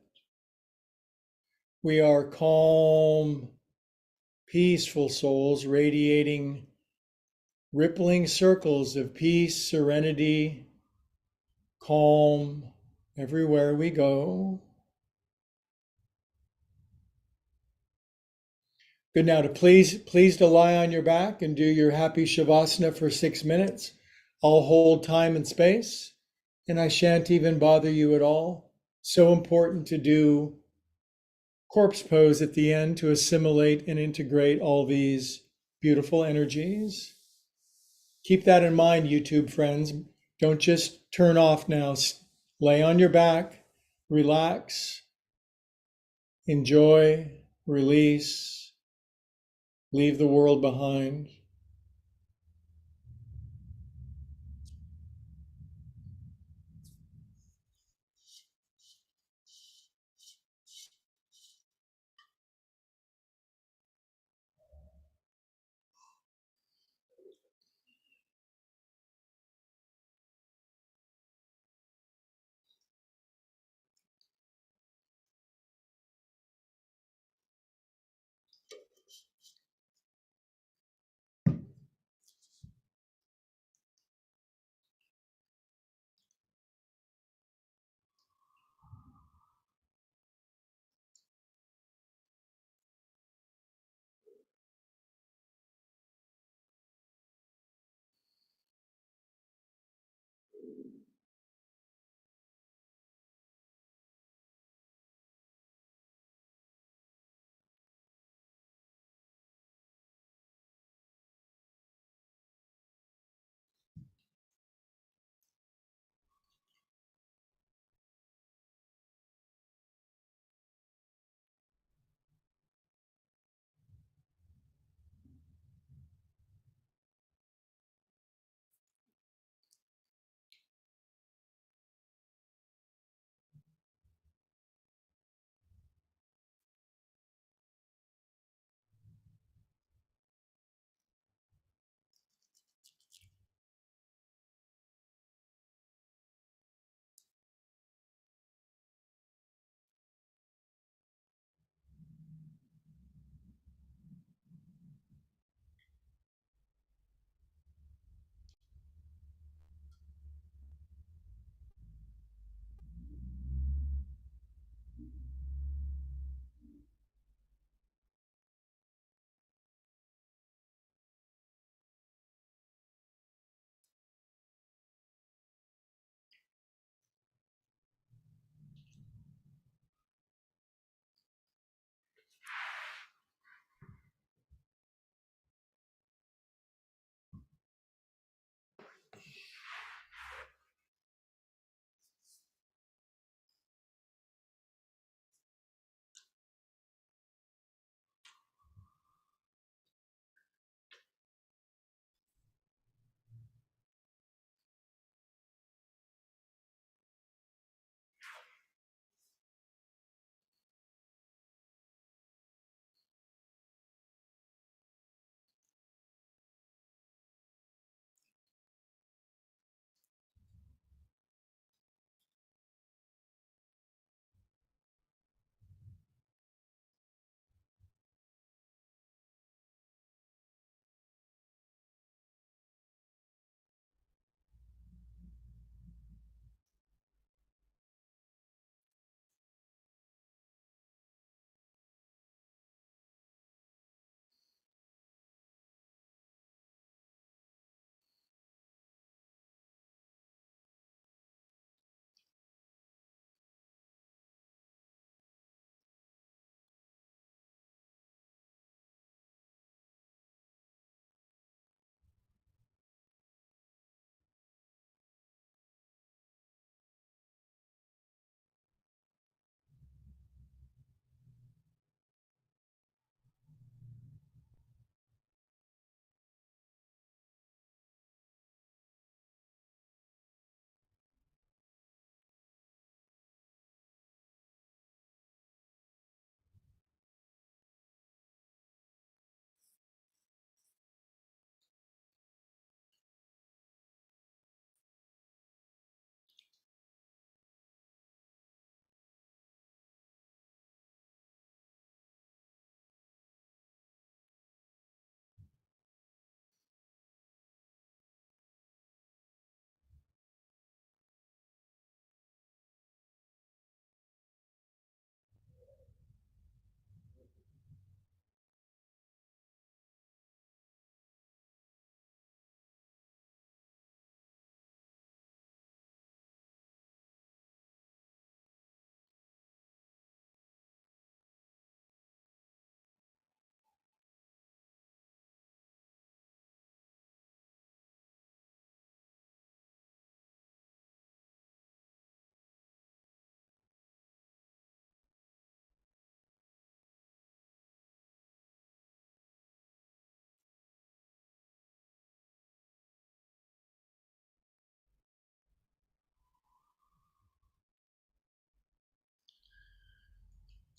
We are calm, peaceful souls radiating rippling circles of peace, serenity, calm everywhere we go. Good. Now to please to lie on your back and do your happy Shavasana for 6 minutes. I'll hold time and space, and I shan't even bother you at all. So important to do corpse pose at the end to assimilate and integrate all these beautiful energies. Keep that in mind, YouTube friends. Don't just turn off now. Lay on your back, relax, enjoy, release, leave the world behind.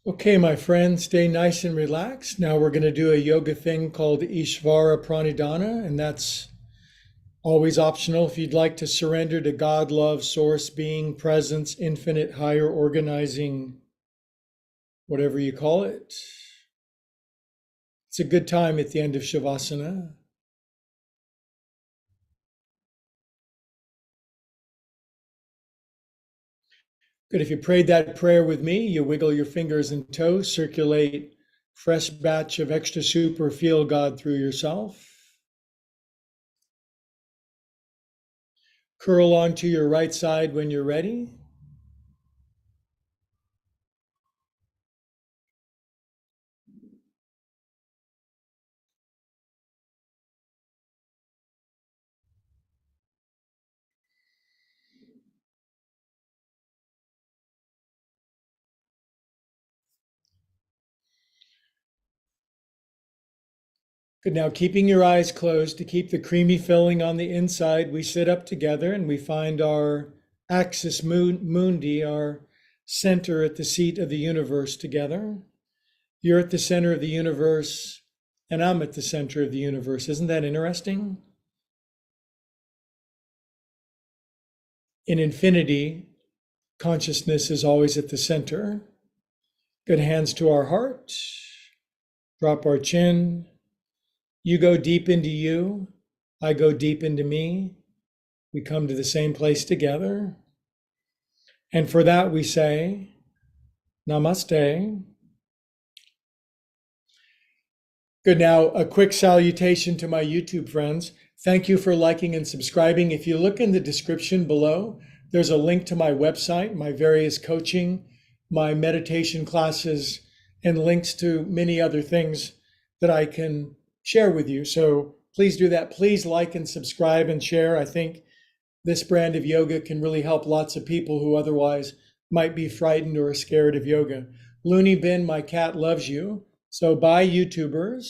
Okay, my friends, stay nice and relaxed. Now we're going to do a yoga thing called Ishvara Pranidhana, and that's always optional if you'd like to surrender to God, love, source, being, presence, infinite, higher organizing, whatever you call it. It's a good time at the end of Shavasana. Good. If you prayed that prayer with me, you wiggle your fingers and toes, circulate fresh batch of extra super feel God through yourself. Curl onto your right side when you're ready. Good. Now, keeping your eyes closed to keep the creamy filling on the inside, we sit up together and we find our axis mundi, our center at the seat of the universe together. You're at the center of the universe, and I'm at the center of the universe. Isn't that interesting? In infinity, consciousness is always at the center. Good. Hands to our heart. Drop our chin. You go deep into you. I go deep into me. We come to the same place together. And for that we say, Namaste. Good. Now, a quick salutation to my YouTube friends. Thank you for liking and subscribing. If you look in the description below, there's a link to my website, my various coaching, my meditation classes, and links to many other things that I can share with you. So please do that. Please like and subscribe and share. I think this brand of yoga can really help lots of people who otherwise might be frightened or scared of yoga. Looney Bin, my cat, loves you. So bye, YouTubers.